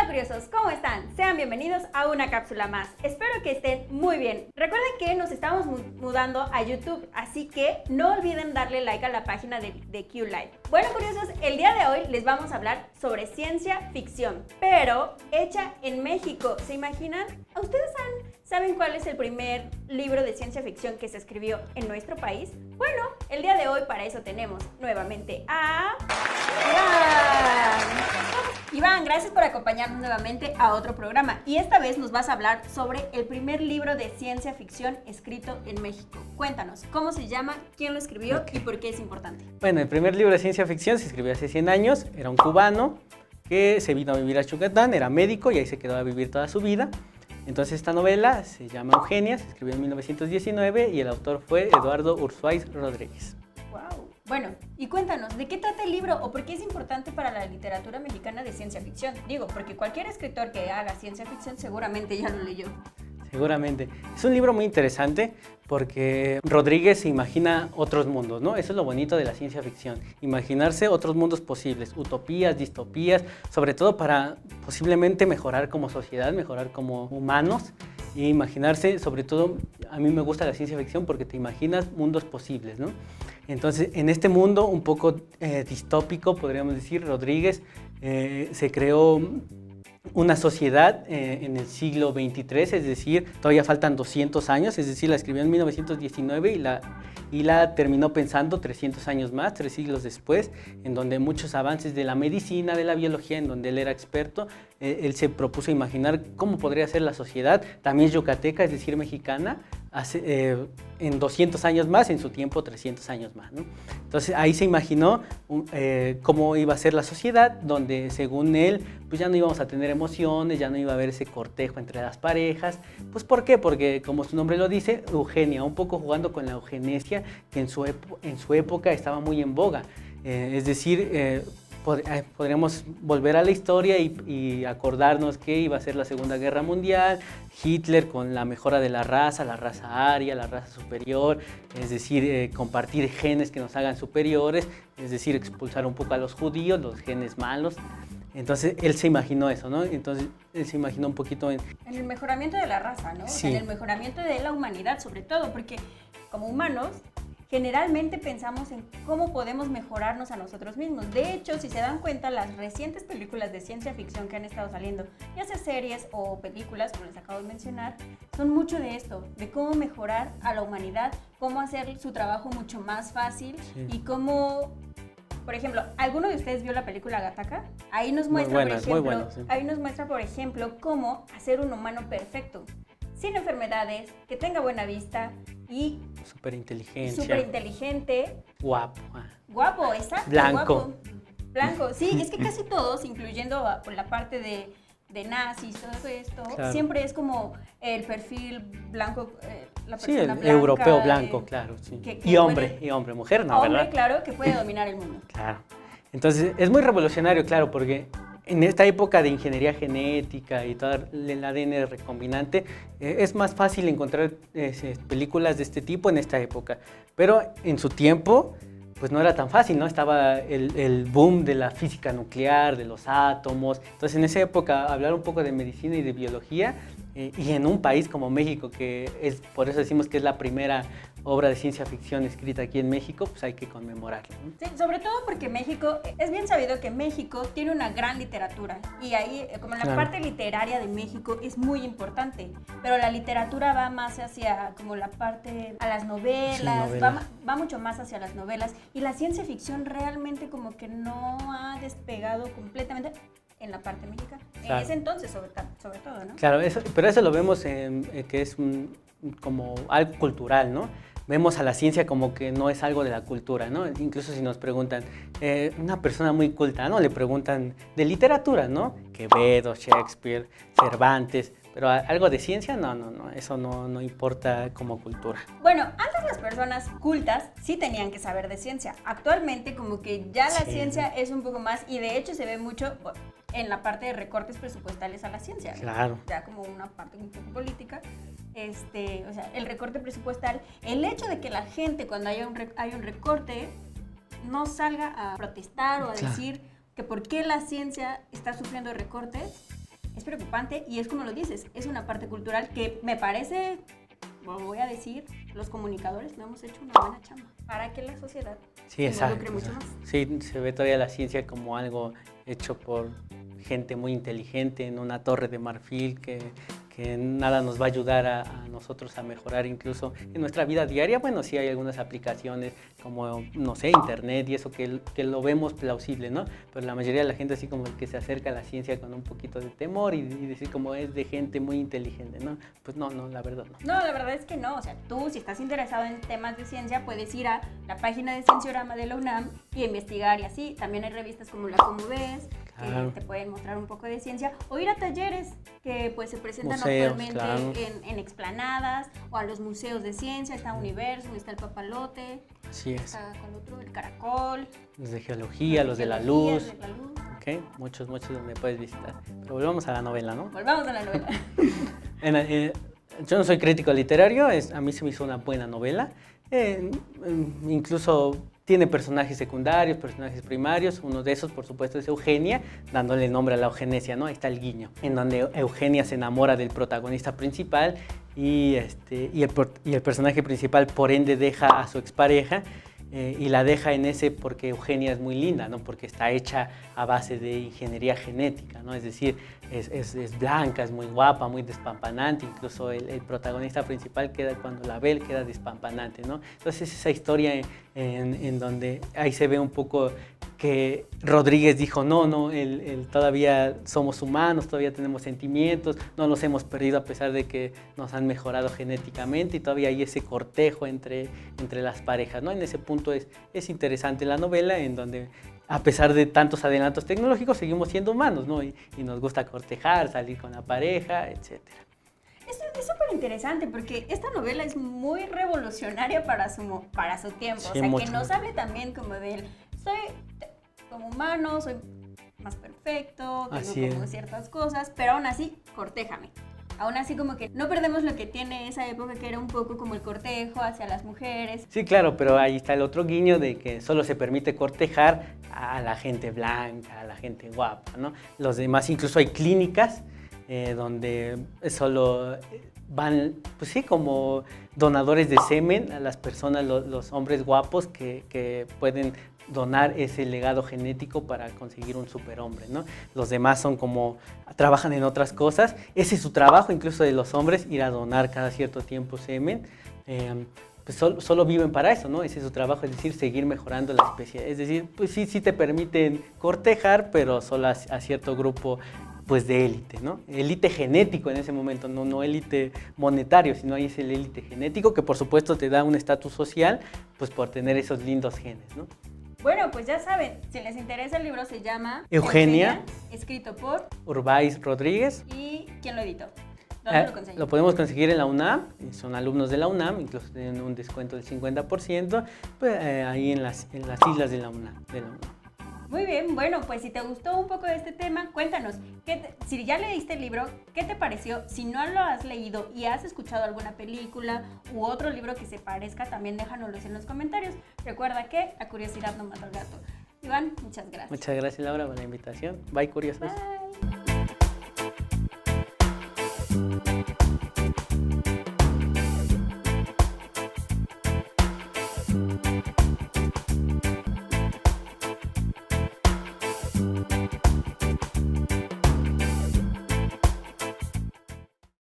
Hola curiosos, ¿cómo están? Sean bienvenidos a una cápsula más. Espero que estén muy bien. Recuerden que nos estamos mudando a YouTube, así que no olviden darle like a la página de QLive. Bueno curiosos, el día de hoy les vamos a hablar sobre ciencia ficción, pero hecha en México. ¿Se imaginan? ¿Ustedes saben cuál es el primer libro de ciencia ficción que se escribió en nuestro país? Bueno, el día de hoy para eso tenemos nuevamente a Iván, gracias por acompañarnos nuevamente a otro programa. Y esta vez nos vas a hablar sobre el primer libro de ciencia ficción escrito en México. Cuéntanos, ¿cómo se llama, quién lo escribió y por qué es importante? Bueno, el primer libro de ciencia ficción se escribió hace 100 años. Era un cubano que se vino a vivir a Yucatán, era médico y ahí se quedó a vivir toda su vida. Entonces esta novela se llama Eugenia, se escribió en 1919 y el autor fue Eduardo Urzuaíz Rodríguez. Wow. Bueno, y cuéntanos, ¿de qué trata el libro o por qué es importante para la literatura mexicana de ciencia ficción? Digo, porque cualquier escritor que haga ciencia ficción seguramente ya lo leyó. Seguramente. Es un libro muy interesante porque Rodríguez se imagina otros mundos, ¿no? Eso es lo bonito de la ciencia ficción, imaginarse otros mundos posibles, utopías, distopías, sobre todo para posiblemente mejorar como sociedad, mejorar como humanos. Y imaginarse, sobre todo, a mí me gusta la ciencia ficción porque te imaginas mundos posibles, ¿no? Entonces, en este mundo un poco distópico, podríamos decir, Rodríguez se creó una sociedad en el siglo XXIII, es decir, todavía faltan 200 años, es decir, la escribió en 1919 y la terminó pensando 300 años más, 3 siglos después, en donde muchos avances de la medicina, de la biología, en donde él era experto, él se propuso imaginar cómo podría ser la sociedad, también yucateca, es decir, mexicana, en 200 años más, en su tiempo 300 años más, ¿no? Entonces ahí se imaginó cómo iba a ser la sociedad, donde según él, pues ya no íbamos a tener emociones, ya no iba a haber ese cortejo entre las parejas. Pues ¿por qué? Porque como su nombre lo dice, Eugenia, un poco jugando con la eugenesia que en su época estaba muy en boga. Es decir, podríamos volver a la historia y acordarnos que iba a ser la Segunda Guerra Mundial, Hitler con la mejora de la raza aria, la raza superior, es decir, compartir genes que nos hagan superiores, es decir, expulsar un poco a los judíos, los genes malos. Entonces él se imaginó eso, ¿no? Entonces él se imaginó un poquito en el mejoramiento de la raza, ¿no? Sí. En el mejoramiento de la humanidad, sobre todo, porque como humanos generalmente pensamos en cómo podemos mejorarnos a nosotros mismos. De hecho, si se dan cuenta, las recientes películas de ciencia ficción que han estado saliendo, ya sea series o películas, como les acabo de mencionar, son mucho de esto, de cómo mejorar a la humanidad, cómo hacer su trabajo mucho más fácil y cómo, por ejemplo, ¿alguno de ustedes vio la película Gattaca? Ahí nos muestra, ahí nos muestra, por ejemplo, cómo hacer un humano perfecto, sin enfermedades, que tenga buena vista y súper inteligente, guapo, exacto, blanco, guapo. Blanco, sí, es que casi todos, incluyendo la parte de nazis, todo esto, claro, siempre es como el perfil blanco, la persona sí, blanca, europeo blanco, claro, sí. Y hombre, mujer, ¿no? Hombre, ¿verdad? claro, que puede dominar el mundo. Claro. Entonces, es muy revolucionario, claro, porque en esta época de ingeniería genética y todo el ADN recombinante, es más fácil encontrar películas de este tipo en esta época. Pero en su tiempo, pues no era tan fácil, ¿no? Estaba el boom de la física nuclear, de los átomos. Entonces, en esa época, hablar un poco de medicina y de biología, y en un país como México, que es, por eso decimos que es la primera obra de ciencia ficción escrita aquí en México, pues hay que conmemorarlo, ¿no? Sí, sobre todo porque México, es bien sabido que México tiene una gran literatura y ahí, como en la parte literaria de México es muy importante, pero la literatura va más hacia como la parte, a las novelas, sí, va mucho más hacia las novelas y la ciencia ficción realmente como que no ha despegado completamente en la parte mexicana, claro, en ese entonces sobre todo, ¿no? Claro, pero eso lo vemos que es como algo cultural, ¿no? Vemos a la ciencia como que no es algo de la cultura, ¿no? Incluso si nos preguntan, una persona muy culta, ¿no? Le preguntan de literatura, ¿no? Quevedo, Shakespeare, Cervantes, pero algo de ciencia, no, eso no importa como cultura. Bueno, antes las personas cultas sí tenían que saber de ciencia. Actualmente como que ya la ciencia es un poco más, y de hecho se ve mucho en la parte de recortes presupuestales a la ciencia, ¿no? Claro. Ya como una parte un poco política. O sea, el recorte presupuestal, el hecho de que la gente cuando haya un recorte no salga a protestar o a decir que por qué la ciencia está sufriendo recortes, es preocupante y es como lo dices, es una parte cultural que me parece, lo voy a decir, los comunicadores no hemos hecho una buena chamba para que la sociedad se involucre mucho más. Sí, se ve todavía la ciencia como algo hecho por gente muy inteligente en una torre de marfil que nada nos va a ayudar a nosotros a mejorar incluso en nuestra vida diaria. Bueno, sí hay algunas aplicaciones como, no sé, internet y eso que lo vemos plausible, ¿no? Pero la mayoría de la gente así como que se acerca a la ciencia con un poquito de temor y decir como es de gente muy inteligente, ¿no? Pues no, la verdad no. No, la verdad es que no. O sea, tú si estás interesado en temas de ciencia puedes ir a la página de Cienciorama de la UNAM y investigar y así. También hay revistas como La Cómo Ves, que te pueden mostrar un poco de ciencia, o ir a talleres que pues se presentan actualmente en explanadas o a los museos de ciencia. Está Universo, está el Papalote, así es. Está ¿cuál otro? El Caracol, los de geología, los de la luz. Ok, muchos donde puedes visitar. Pero volvamos a la novela, ¿no? Volvamos a la novela. Yo no soy crítico literario, a mí se me hizo una buena novela. Incluso tiene personajes secundarios, personajes primarios. Uno de esos, por supuesto, es Eugenia, dándole nombre a la eugenesia, ¿no? Ahí está el guiño, en donde Eugenia se enamora del protagonista principal y el personaje principal, por ende, deja a su expareja. Y la deja en ese porque Eugenia es muy linda, ¿no? Porque está hecha a base de ingeniería genética, ¿no? Es decir, es blanca, es muy guapa, muy despampanante, incluso el protagonista principal cuando la ve, queda despampanante, ¿no? Entonces esa historia en donde ahí se ve un poco que Rodríguez dijo, no, todavía somos humanos, todavía tenemos sentimientos, no los hemos perdido a pesar de que nos han mejorado genéticamente y todavía hay ese cortejo entre las parejas, ¿no? En ese punto es interesante la novela en donde a pesar de tantos adelantos tecnológicos seguimos siendo humanos, ¿no? Y nos gusta cortejar, salir con la pareja, etc. Es súper interesante porque esta novela es muy revolucionaria para su tiempo, Sí, o sea, mucho. que nos hable también como de soy como humano, soy más perfecto, tengo como ciertas cosas, pero aún así, cortéjame. Aún así como que no perdemos lo que tiene esa época que era un poco como el cortejo hacia las mujeres. Sí, claro, pero ahí está el otro guiño de que solo se permite cortejar a la gente blanca, a la gente guapa, ¿no? Los demás, incluso hay clínicas donde solo van, pues sí, como donadores de semen a las personas, los hombres guapos que pueden donar ese legado genético para conseguir un superhombre, ¿no? Los demás son como, trabajan en otras cosas. Ese es su trabajo, incluso de los hombres, ir a donar cada cierto tiempo semen. Pues solo viven para eso, ¿no? Ese es su trabajo, es decir, seguir mejorando la especie. Es decir, pues sí te permiten cortejar, pero solo a cierto grupo pues de élite, ¿no? Élite genético en ese momento, no élite monetario, sino ahí es el élite genético que por supuesto te da un estatus social, pues por tener esos lindos genes, ¿no? Bueno, pues ya saben, si les interesa el libro se llama Eugenia, escrito por Urbáez Rodríguez. ¿Y quién lo editó? ¿Dónde lo conseguimos? Lo podemos conseguir en la UNAM, son alumnos de la UNAM, incluso tienen un descuento del 50%, pues, ahí en las islas de la UNAM. Muy bien, bueno, pues si te gustó un poco de este tema, cuéntanos, si ya leíste el libro, ¿qué te pareció? Si no lo has leído y has escuchado alguna película u otro libro que se parezca, también déjanoslo en los comentarios. Recuerda que la curiosidad no mata al gato. Iván, muchas gracias. Muchas gracias, Laura, por la invitación. Bye, curiosos. Bye.